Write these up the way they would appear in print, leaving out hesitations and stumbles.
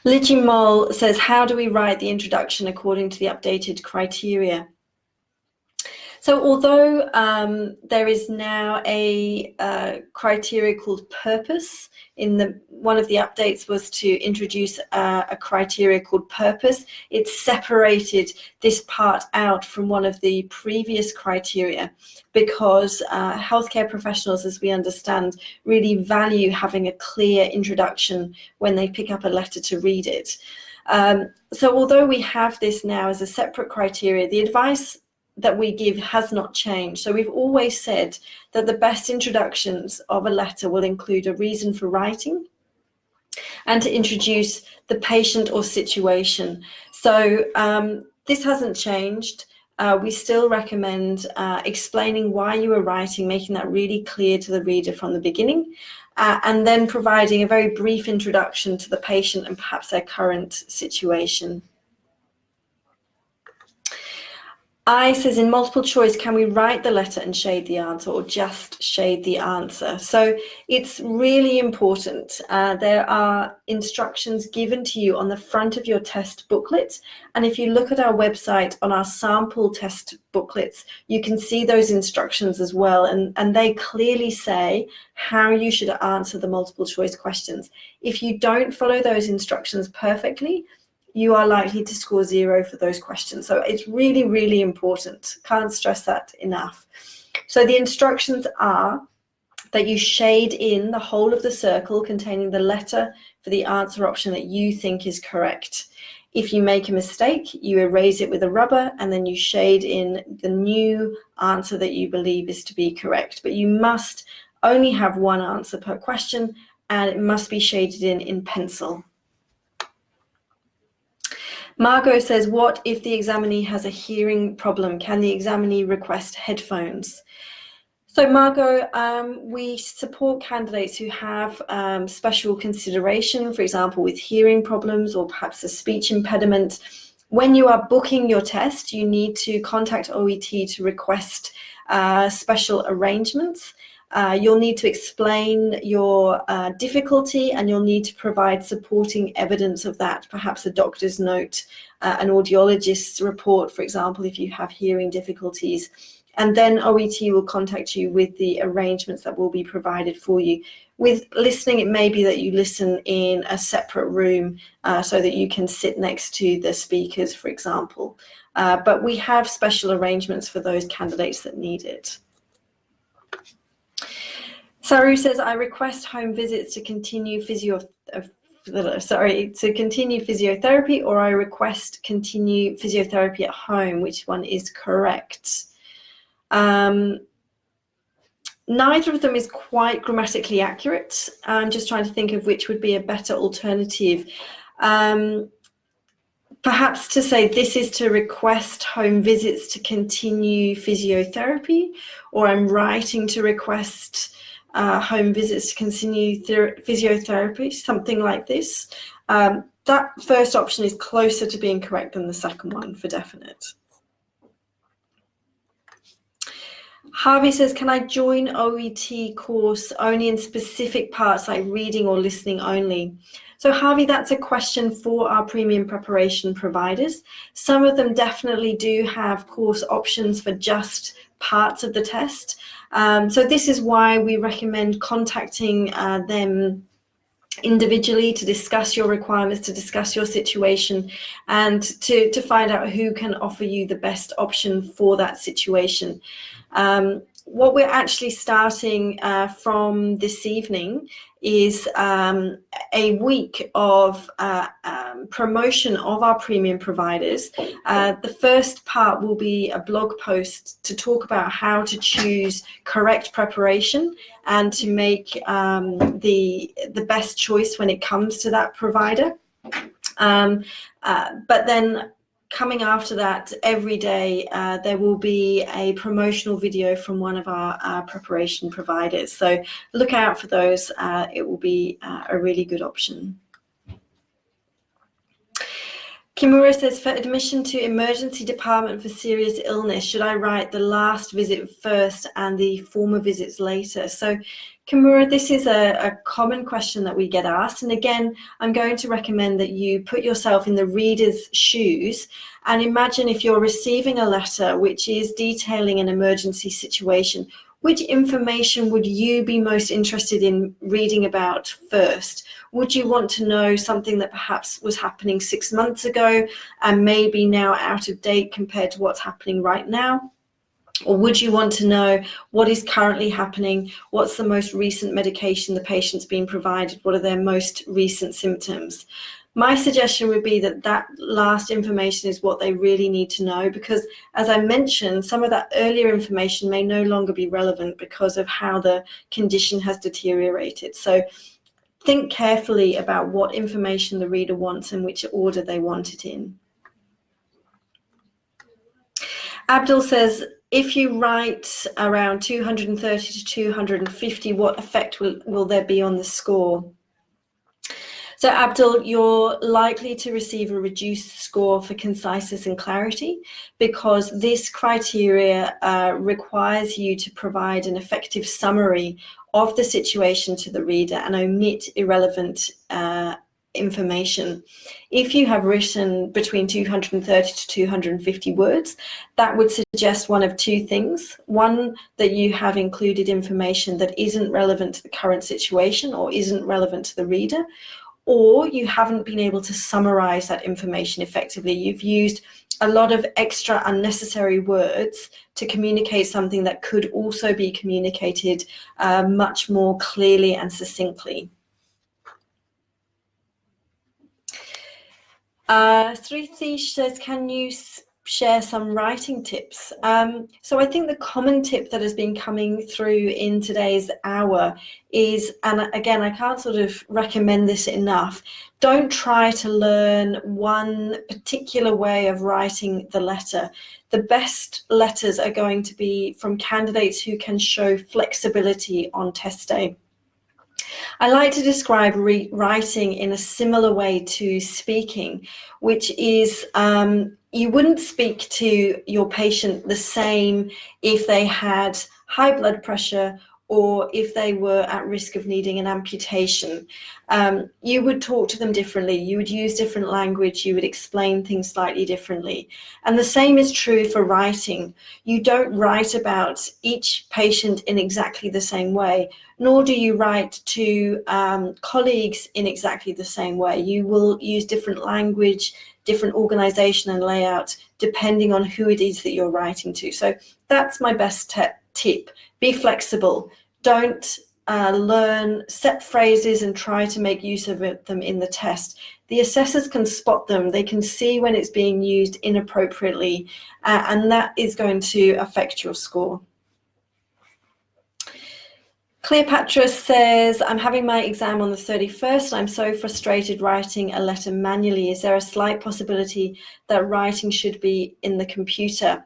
Ligimol says, how do we write the introduction according to the updated criteria? So although there is now a criteria called purpose, one of the updates was to introduce a criteria called purpose. It separated this part out from one of the previous criteria because healthcare professionals, as we understand, really value having a clear introduction when they pick up a letter to read it. So although we have this now as a separate criteria, the advice that we give has not changed. So we've always said that the best introductions of a letter will include a reason for writing and to introduce the patient or situation. So this hasn't changed. We still recommend explaining why you are writing, making that really clear to the reader from the beginning, and then providing a very brief introduction to the patient and perhaps their current situation. I says, in multiple choice, can we write the letter and shade the answer or just shade the answer? So it's really important. There are instructions given to you on the front of your test booklet. And if you look at our website on our sample test booklets, you can see those instructions as well. And they clearly say how you should answer the multiple choice questions. If you don't follow those instructions perfectly, you are likely to score 0 for those questions. So it's really, really important. Can't stress that enough. So the instructions are that you shade in the whole of the circle containing the letter for the answer option that you think is correct. If you make a mistake, you erase it with a rubber and then you shade in the new answer that you believe is to be correct. But you must only have one answer per question and it must be shaded in pencil. Margot says, what if the examinee has a hearing problem? Can the examinee request headphones? So Margot, we support candidates who have special consideration, for example, with hearing problems or perhaps a speech impediment. When you are booking your test, you need to contact OET to request special arrangements. You'll need to explain your difficulty and you'll need to provide supporting evidence of that, perhaps a doctor's note, an audiologist's report, for example, if you have hearing difficulties. And then OET will contact you with the arrangements that will be provided for you. With listening, it may be that you listen in a separate room so that you can sit next to the speakers, for example. But we have special arrangements for those candidates that need it. Saru says, I request home visits to continue physiotherapy, or I request continue physiotherapy at home. Which one is correct? Neither of them is quite grammatically accurate. I'm just trying to think of which would be a better alternative. Perhaps to say this is to request home visits to continue physiotherapy, or I'm writing to request home visits to continue physiotherapy, something like this. That first option is closer to being correct than the second one for definite. Harvey says, can I join OET course only in specific parts like reading or listening only? So Harvey, that's a question for our premium preparation providers. Some of them definitely do have course options for just parts of the test. So this is why we recommend contacting them individually to discuss your requirements, to discuss your situation, and to find out who can offer you the best option for that situation. What we're actually starting from this evening is a week of promotion of our premium providers. The first part will be a blog post to talk about how to choose correct preparation and to make the best choice when it comes to that provider. But then coming after that, every day there will be a promotional video from one of our preparation providers. So look out for those. It will be a really good option. Kimura says, for admission to emergency department for serious illness, should I write the last visit first and the former visits later? So Kimura, this is a common question that we get asked. And again, I'm going to recommend that you put yourself in the reader's shoes and imagine if you're receiving a letter which is detailing an emergency situation, which information would you be most interested in reading about first? Would you want to know something that perhaps was happening 6 months ago and maybe now out of date compared to what's happening right now? Or would you want to know what is currently happening? What's the most recent medication the patient's been provided? What are their most recent symptoms? My suggestion would be that that last information is what they really need to know, because as I mentioned, some of that earlier information may no longer be relevant because of how the condition has deteriorated. So think carefully about what information the reader wants and which order they want it in. Abdul says, if you write around 230 to 250, what effect will there be on the score? So Abdul, you're likely to receive a reduced score for conciseness and clarity because this criteria requires you to provide an effective summary of the situation to the reader and omit irrelevant information. If you have written between 230 to 250 words, that would suggest one of two things. One, that you have included information that isn't relevant to the current situation or isn't relevant to the reader, or you haven't been able to summarize that information effectively. You've used a lot of extra unnecessary words to communicate something that could also be communicated much more clearly and succinctly. Sritish says, can you share some writing tips? So I think the common tip that has been coming through in today's hour is, and again, I can't sort of recommend this enough, don't try to learn one particular way of writing the letter. The best letters are going to be from candidates who can show flexibility on test day. I like to describe writing in a similar way to speaking, which is you wouldn't speak to your patient the same if they had high blood pressure or if they were at risk of needing an amputation. You would talk to them differently, you would use different language, you would explain things slightly differently. And the same is true for writing. You don't write about each patient in exactly the same way, nor do you write to colleagues in exactly the same way. You will use different language, different organization and layout, depending on who it is that you're writing to. So that's my best tip. Be flexible. Don't learn set phrases and try to make use of them in the test. The assessors can spot them. They can see when it's being used inappropriately, and that is going to affect your score. Cleopatra says, I'm having my exam on the 31st. I'm so frustrated writing a letter manually. Is there a slight possibility that writing should be in the computer?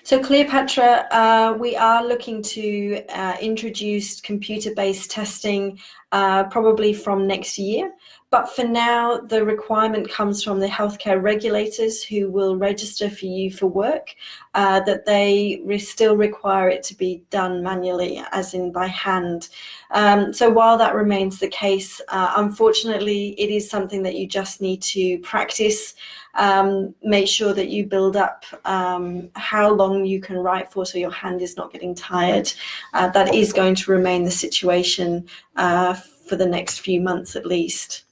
So Cleopatra, we are looking to introduce computer-based testing probably from next year. But for now, the requirement comes from the healthcare regulators who will register for you for work, that they still require it to be done manually, as in by hand. So while that remains the case, unfortunately, it is something that you just need to practice. Make sure that you build up how long you can write for so your hand is not getting tired. That is going to remain the situation for the next few months at least.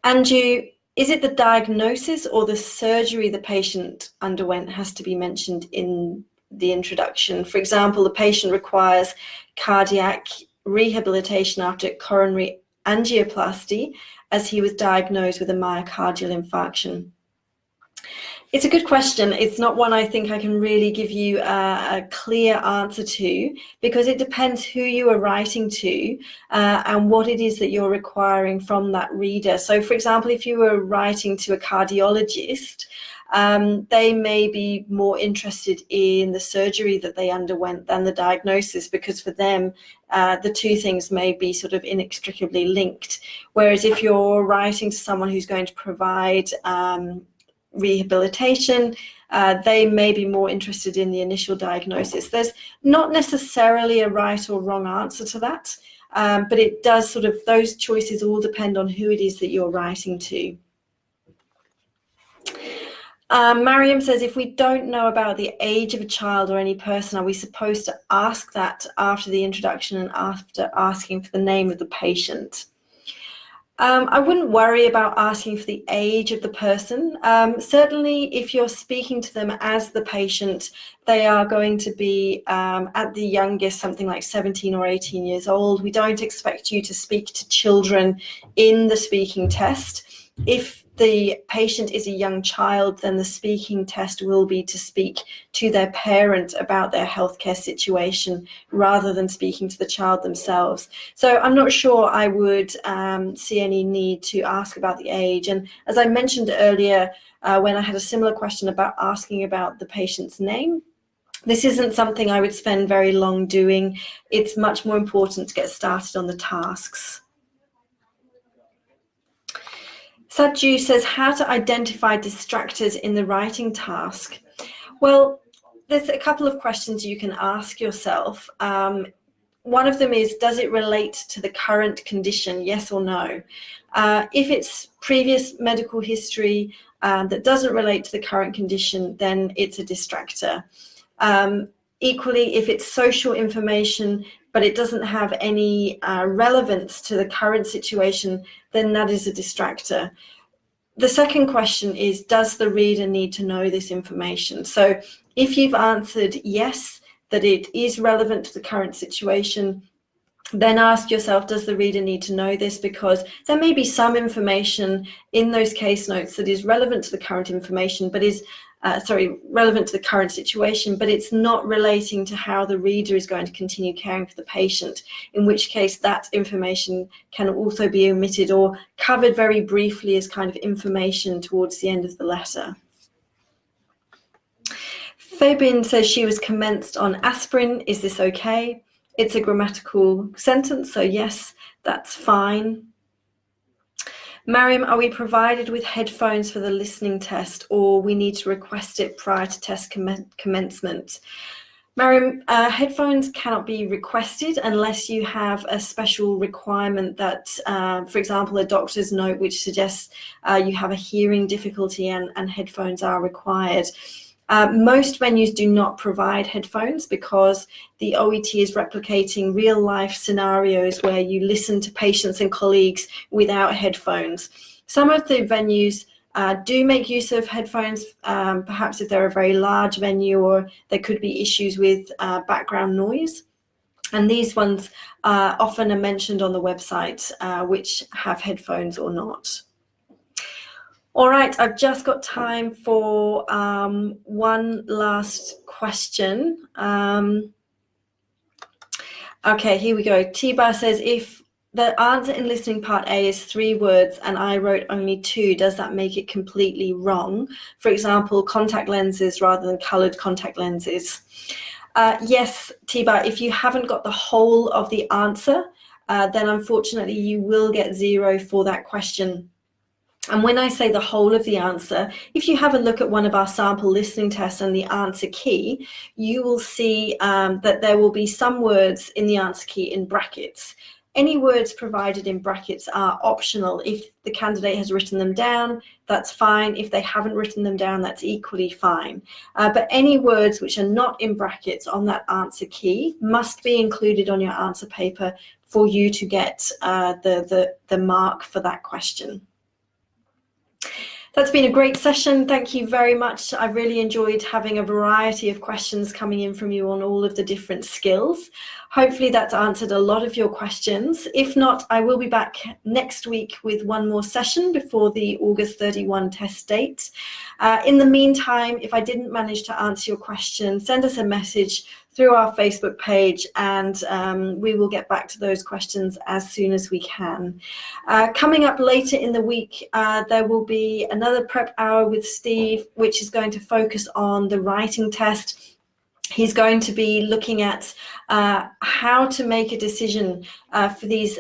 Andrew, is it the diagnosis or the surgery the patient underwent has to be mentioned in the introduction? For example, the patient requires cardiac rehabilitation after coronary angioplasty as he was diagnosed with a myocardial infarction. It's a good question. It's not one I think I can really give you a clear answer to, because it depends who you are writing to and what it is that you're requiring from that reader. So for example, if you were writing to a cardiologist, they may be more interested in the surgery that they underwent than the diagnosis, because for them, the two things may be sort of inextricably linked. Whereas if you're writing to someone who's going to provide rehabilitation, they may be more interested in the initial diagnosis. There's not necessarily a right or wrong answer to that, but it does sort of, those choices all depend on who it is that you're writing to. Mariam says, if we don't know about the age of a child or any person, are we supposed to ask that after the introduction and after asking for the name of the patient? I wouldn't worry about asking for the age of the person. Certainly, if you're speaking to them as the patient, they are going to be at the youngest something like 17 or 18 years old. We don't expect you to speak to children in the speaking test. If the patient is a young child, then the speaking test will be to speak to their parent about their healthcare situation rather than speaking to the child themselves. So I'm not sure I would see any need to ask about the age. And as I mentioned earlier, when I had a similar question about asking about the patient's name, this isn't something I would spend very long doing. It's much more important to get started on the tasks. Satju says, how to identify distractors in the writing task? Well, there's a couple of questions you can ask yourself. One of them is, does it relate to the current condition, yes or no? If it's previous medical history that doesn't relate to the current condition, then it's a distractor. Equally, if it's social information, but it doesn't have any relevance to the current situation, then that is a distractor. The second question is, does the reader need to know this information? So if you've answered yes, that it is relevant to the current situation, then ask yourself, does the reader need to know this? Because there may be some information in those case notes that is relevant to the current information, but is relevant to the current situation, but it's not relating to how the reader is going to continue caring for the patient, in which case that information can also be omitted or covered very briefly as kind of information towards the end of the letter. Fabian says she was commenced on aspirin. Is this okay? It's a grammatical sentence, so yes, that's fine. Mariam, are we provided with headphones for the listening test, or we need to request it prior to test commencement? Mariam, headphones cannot be requested unless you have a special requirement that, for example, a doctor's note which suggests you have a hearing difficulty and headphones are required. Most venues do not provide headphones because the OET is replicating real life scenarios where you listen to patients and colleagues without headphones. Some of the venues do make use of headphones, perhaps if they're a very large venue or there could be issues with background noise. And these ones often are mentioned on the website, which have headphones or not. All right, I've just got time for one last question. Okay, here we go. T-Bar says, if the answer in listening part A is 3 words and I wrote only 2, does that make it completely wrong? For example, contact lenses rather than colored contact lenses. Yes, T-Bar, if you haven't got the whole of the answer, then unfortunately you will get 0 for that question. And when I say the whole of the answer, if you have a look at one of our sample listening tests and the answer key, you will see that there will be some words in the answer key in brackets. Any words provided in brackets are optional. If the candidate has written them down, that's fine. If they haven't written them down, that's equally fine. But any words which are not in brackets on that answer key must be included on your answer paper for you to get the mark for that question. That's been a great session. Thank you very much. I've really enjoyed having a variety of questions coming in from you on all of the different skills. Hopefully that's answered a lot of your questions. If not, I will be back next week with one more session before the August 31 test date. In the meantime, if I didn't manage to answer your question, send us a message through our Facebook page, and we will get back to those questions as soon as we can. Coming up later in the week, there will be another prep hour with Steve, which is going to focus on the writing test. He's going to be looking at how to make a decision for these